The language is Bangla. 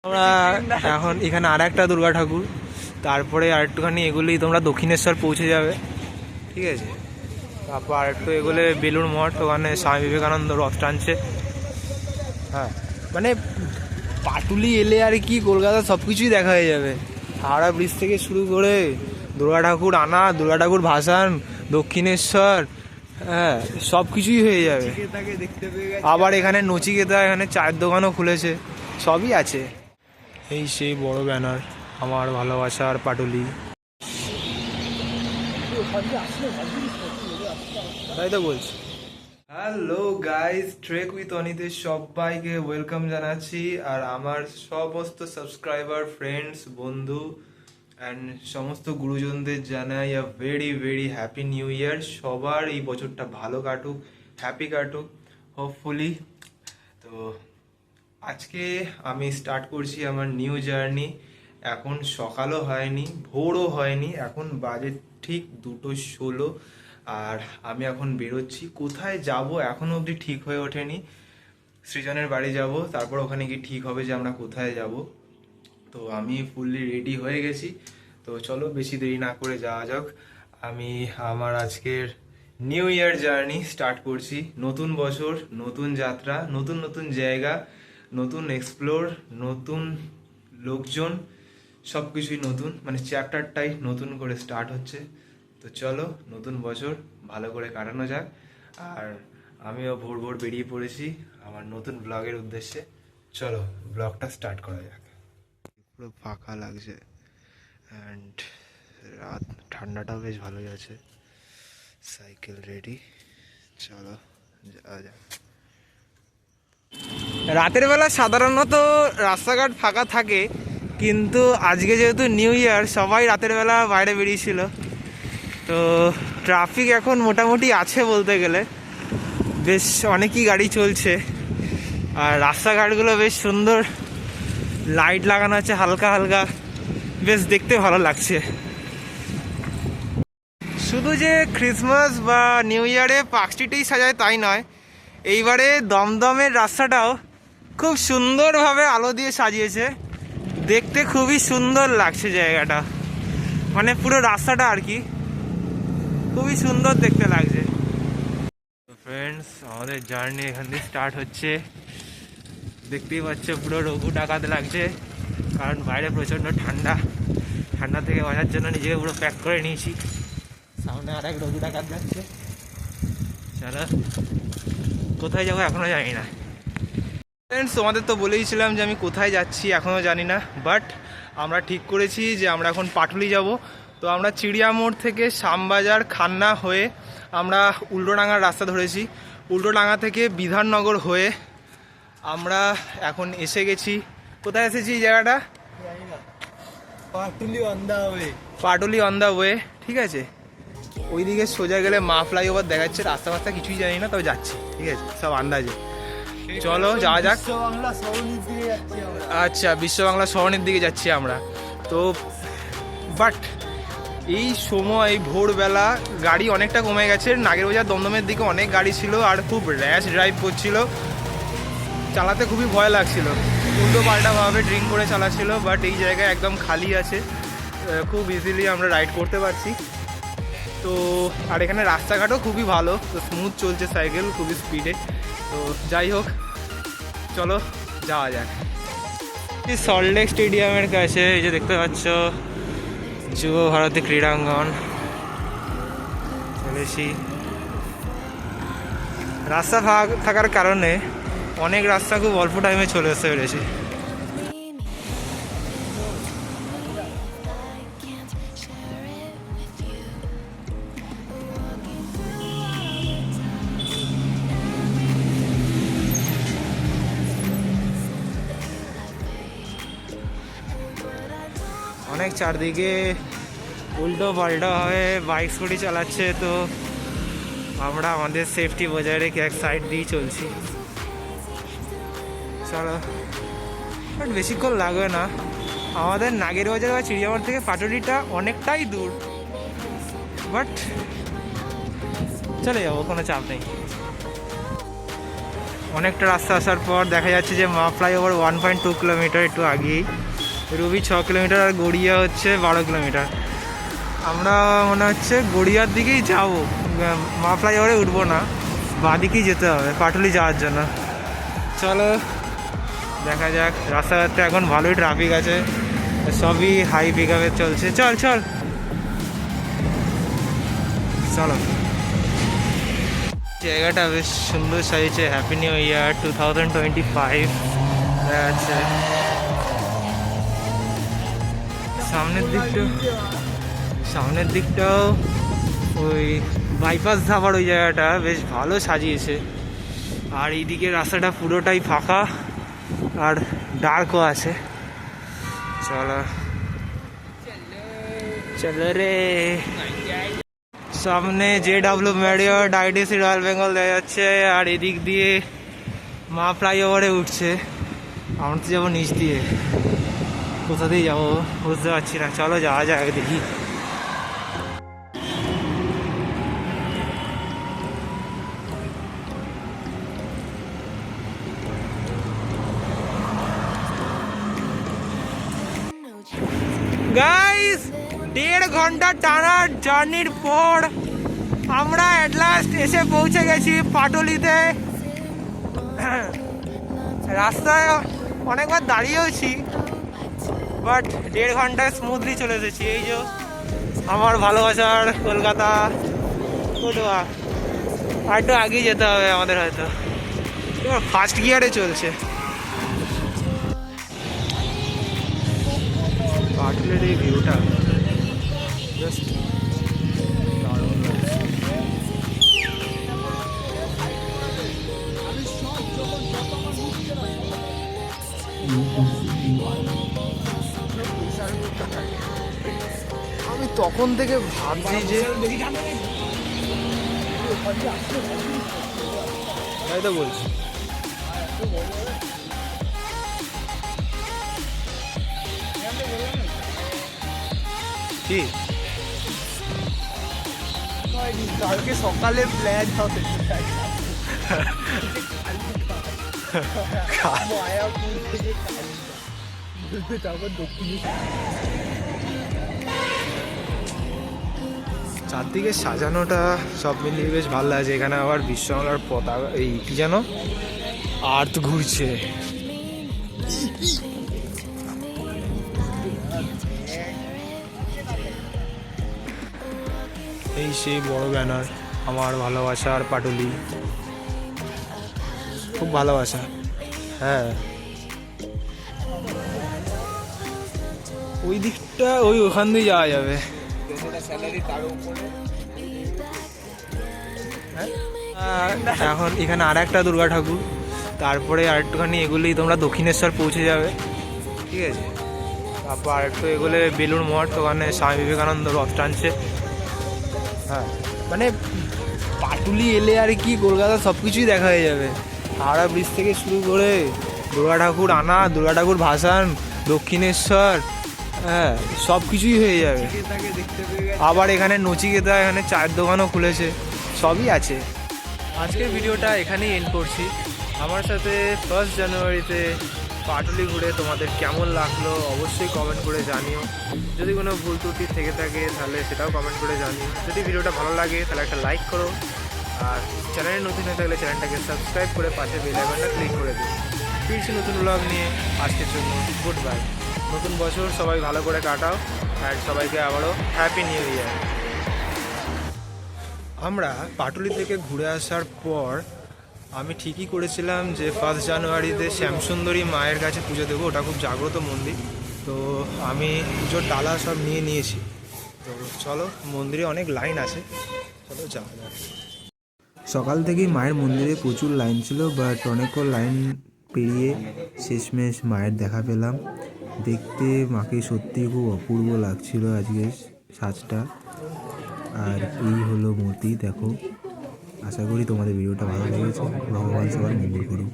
আমরা এখন এখানে আর একটা দুর্গা ঠাকুর, তারপরে আর একটুখানি এগুলোই তোমরা দক্ষিণেশ্বর পৌঁছে যাবে, ঠিক আছে। তারপর আর একটু এগুলো বেলুড় মঠ, ওখানে স্বামী বিবেকানন্দ রথ টানছে। হ্যাঁ, মানে পাটুলি এলে আর কি কলকাতা সব কিছুই দেখা হয়ে যাবে। হাওড়া ব্রিজ থেকে শুরু করে দুর্গা ঠাকুর আনা, দুর্গা ঠাকুর ভাসান, দক্ষিণেশ্বর, হ্যাঁ সব কিছুই হয়ে যাবে। আবার এখানে নচিকেতা, এখানে চায়ের দোকানও খুলেছে, সবই আছে। এই সেই বড় ব্যানার, আমার ভালোবাসার পাটুলি, তাই তো বলছি। হ্যালো গাইস, ট্রেক উইথ অনিতে সবাইকে ওয়েলকাম জানাচ্ছি। আর আমার সমস্ত সাবস্ক্রাইবার, ফ্রেন্ডস, বন্ধু অ্যান্ড সমস্ত গুরুজনদের জানাই a very very happy new year. সবার এই বছরটা ভালো কাটুক, হ্যাপি কাটুক হোপফুলি। তো আজকে আমি স্টার্ট করছি আমার নিউ জার্নি। এখন সকালও হয়নি, ভোরও হয়নি, এখন বাজে ঠিক 2:16। আর আমি এখন বেরোচ্ছি। কোথায় যাব এখনো অবধি ঠিক হয়ে ওঠেনি। সৃজনের বাড়ি যাব, তারপর ওখানে গিয়ে ঠিক হবে যে আমরা কোথায় যাব। তো আমি ফুললি রেডি হয়ে গেছি। তো চলো বেশি দেরি না করে যাওয়া যাক। আমি আমার আজকের নিউ ইয়ার জার্নি স্টার্ট করছি। নতুন বছর, নতুন যাত্রা, নতুন নতুন জায়গা, নতুন এক্সপ্লোর, নতুন লোকজন, সব কিছুই নতুন, মানে চ্যাপ্টারটাই নতুন করে স্টার্ট হচ্ছে। তো চলো নতুন বছর ভালো করে কাটানো যাক। আর আমিও ভোর ভোর বেরিয়ে পড়েছি আমার নতুন ব্লগের উদ্দেশ্যে। চলো ব্লগটা স্টার্ট করা যাক। পুরো ফাঁকা লাগছে অ্যান্ড রাত, ঠান্ডাটাও বেশ ভালোই আছে। সাইকেল রেডি, চলো যাওয়া যাক। রাতের বেলা সাধারণত রাস্তাঘাট ফাঁকা থাকে, কিন্তু আজকে যেহেতু নিউ ইয়ার সবাই রাতের বেলা বাইরে বেরিয়েছিল, তো ট্রাফিক এখন মোটামুটি আছে বলতে গেলে। বেশ অনেকই গাড়ি চলছে আর রাস্তাঘাটগুলো বেশ সুন্দর, লাইট লাগানো আছে হালকা হালকা, বেশ দেখতে ভালো লাগছে। শুধু যে ক্রিসমাস বা নিউ ইয়ারে পার্ক স্ট্রিটেই সাজায় তাই নয়, এইবারে দমদমের রাস্তাটাও খুব সুন্দরভাবে আলো দিয়ে সাজিয়েছে। দেখতে খুবই সুন্দর লাগছে জায়গাটা, মানে পুরো রাস্তাটা আর কি খুবই সুন্দর দেখতে লাগছে। ফ্রেন্ডস, আমাদের জার্নি এখান থেকে স্টার্ট হচ্ছে। দেখতেই পাচ্ছ পুরো রঘু ডাকাত লাগছে, কারণ বাইরে প্রচণ্ড ঠান্ডা। ঠান্ডা থেকে বাঁচার জন্য নিজেকে পুরো প্যাক করে নিয়েছি। সামনে আর এক রঘু ডাকাত যাচ্ছে। চলো কোথায় যাবো এখনও জানি না। ফ্রেন্ডস, তোমাদের তো বলেইছিলাম যে আমি কোথায় যাচ্ছি এখনও জানি না, বাট আমরা ঠিক করেছি যে আমরা এখন পাটুলি যাব। তো আমরা চিড়িয়া মোড় থেকে শ্যামবাজার, খান্না হয়ে আমরা উল্টোডাঙার রাস্তা ধরেছি। উল্টোডাঙা থেকে বিধাননগর হয়ে আমরা এখন এসে গেছি। কোথায় এসেছি এই জায়গাটা? Patuli on the way. Patuli on the way, ঠিক আছে। ওইদিকে সোজা গেলে মা ফ্লাইওভার দেখাচ্ছে। রাস্তা রাস্তা কিছুই জানি না, তবে যাচ্ছি, ঠিক আছে, সব আন্দাজে। চলো যাওয়া যাক। আচ্ছা, বিশ্ব বাংলা সরণির দিকে যাচ্ছি আমরা। তো বাট এই সময় ভোরবেলা গাড়ি অনেকটা কমে গেছে। নাগেরবাজার দমদমের দিকে অনেক গাড়ি ছিল আর খুব র্যাশ ড্রাইভ করছিল, চালাতে খুবই ভয় লাগছিল। উল্টো পাল্টাভাবে ড্রিঙ্ক করে চালাচ্ছিল, বাট এই জায়গায় একদম খালি আছে, খুব ইজিলি আমরা রাইড করতে পারছি। তো আর এখানে রাস্তাঘাটও খুবই ভালো, তো স্মুথ চলছে সাইকেল খুবই স্পিডে। তো যাই হোক, চলো যাওয়া যাক। সল্টলেক স্টেডিয়ামের কাছে এই যে দেখতে পাচ্ছ যুব ভারতী ক্রীড়াঙ্গন চলেছি। রাস্তা ফাঁকা থাকার কারণে অনেক রাস্তা খুব অল্প টাইমে চলে আসতে পেরেছি। অনেক চারদিকে উল্টো পাল্টা হয়ে বাইক স্কুটি চালাচ্ছে, তো আমরা আমাদের সেফটি বজায় রেখে এক সাইড দিয়েই চলছি। চলো, বাট বেশিক্ষণ লাগবে না। আমাদের নাগেরবাজার বা চিড়িয়ামার থেকে পাটুলিটা অনেকটাই দূর, বাট চলে যাবো, কোনো চাপ নেই। অনেকটা রাস্তা আসার পর দেখা যাচ্ছে যে মা ফ্লাইওভার 1.2 কিলোমিটার একটু আগেই, রবি 6 কিলোমিটার আর গড়িয়া হচ্ছে 12 কিলোমিটার। আমরা মনে হচ্ছে গড়িয়ার দিকেই যাব, মা ফ্লাইওভারে উঠবো না, বাঁদিকেই যেতে হবে পাটুলি যাওয়ার জন্য। চলো দেখা যাক। রাস্তাঘাটটা এখন ভালোই ট্রাফিক আছে, সবই হাই পিক আপে চলছে। চল চল চলো। জায়গাটা বেশ সুন্দর সাজিয়েছে। হ্যাপি নিউ ইয়ার 2025 আছে। সামনের দিকটাও ওই বাইপাস ধাবার ওই জায়গাটা বেশ ভালো সাজিয়েছে। আর এইদিকে রাস্তাটা পুরোটাই ফাঁকা আর ডার্কও আছে। চলো চলো রে। সামনে JW Marriott ITC royal Bengal দেখা যাচ্ছে, আর এদিক দিয়ে মা ফ্লাইওভারে উঠছে। আমরা তো যাবো নিচ দিয়ে, কোথা দিয়ে যাবো বুঝতে পারছি না। চলো যাওয়া যাক দেখি। গাইস 1.5 ঘন্টা টানা জার্নির পর আমরা অ্যাট লাস্ট এসে পৌঁছে গেছি পাটুলিতে। রাস্তায় অনেকবার দাঁড়িয়েওছি, বাট 1.5 ঘন্টায় স্মুথলি চলে এসেছি। এই যে আমার ভালোবাসার কলকাতা। আর একটু আগেই যেতে হবে আমাদের, হয়তো ফার্স্ট গিয়ারে চলছে। পাটুলির এই ভিউটা জাস্ট দারুণ লাগছে। আমি তখন থেকে ভাবছি যে তাই তো বলছি। কি কালকে সকালে প্ল্যান হবে মায়াপুর থেকে তারপর দক্ষিণে। চারদিকে সাজানোটা সব মিলিয়ে বেশ ভালো লাগছে। এখানে আবার বিশ্ববাংলার পতাকা, এই কি যেন আর্থ ঘুরছে। এই সেই বড় ব্যানার, আমার ভালোবাসার পাটুলি, খুব ভালোবাসা। হ্যাঁ ওই দিকটা ওখান দিয়ে যাওয়া যাবে। এখন এখানে আর একটা দুর্গা ঠাকুর, তারপরে আর একটুখানি এগুলি তোমরা দক্ষিণেশ্বর পৌঁছে যাবে, ঠিক আছে। তারপর আর একটু এগুলো বেলুড় মঠ, ওখানে স্বামী বিবেকানন্দ রথ টানছে। হ্যাঁ মানে পাটুলি এলে আর কি কলকাতা সব কিছুই দেখা হয়ে যাবে। হাওড়া ব্রিজ থেকে শুরু করে দুর্গা ঠাকুর আনা, দুর্গা ঠাকুর ভাসান, দক্ষিণেশ্বর, হ্যাঁ সব কিছুই হয়ে যাবে। আবার এখানে নচিকেতা, এখানে চায়ের দোকানও খুলেছে, সবই আছে। আজকের ভিডিওটা এখানেই এন্ড করছি। আমার সাথে 1 জানুয়ারিতে পাটুলি ঘুরে তোমাদের কেমন লাগলো অবশ্যই কমেন্ট করে জানিও। যদি কোনো ভুল ত্রুটি থেকে থাকে তাহলে সেটাও কমেন্ট করে জানিও। যদি ভিডিওটা ভালো লাগে তাহলে একটা লাইক করো, আর চ্যানেলে নতুন হয়ে থাকলে চ্যানেলটাকে সাবস্ক্রাইব করে পাশে বেল আইকনটা ক্লিক করে দিও। ফিরছি নতুন ব্লগ নিয়ে। আজকের জন্য গুড বাই। নতুন বছর সবাই ভালো করে কাটাও, আর সবাইকে আবারও হ্যাপি নিউ ইয়ার। আমরা পাটুলি থেকে ঘুরে আসার পর আমি ঠিকই করেছিলাম যে 1 জানুয়ারিতে শ্যামসুন্দরী মায়ের কাছে পুজো দেবো, ওটা খুব জাগ্রত মন্দির। তো আমি পুজোর ডালা সব নিয়ে নিয়েছি। তো চলো, মন্দিরে অনেক লাইন আছে, চলো যাওয়া যাক। সকাল থেকেই মায়ের মন্দিরে প্রচুর লাইন ছিল, বাট অনেকক্ষণ লাইন পেরিয়ে শেষমেশ মায়ের দেখা পেলাম। দেখতে মাকে সত্যি খুব অপূর্ব লাগছিল আজকে সাজটা। আর এই হলো মূর্তি, দেখো। আশা করি তোমাদের ভিডিওটা ভালো লেগেছে। ভগবান সবার মঙ্গল করুন।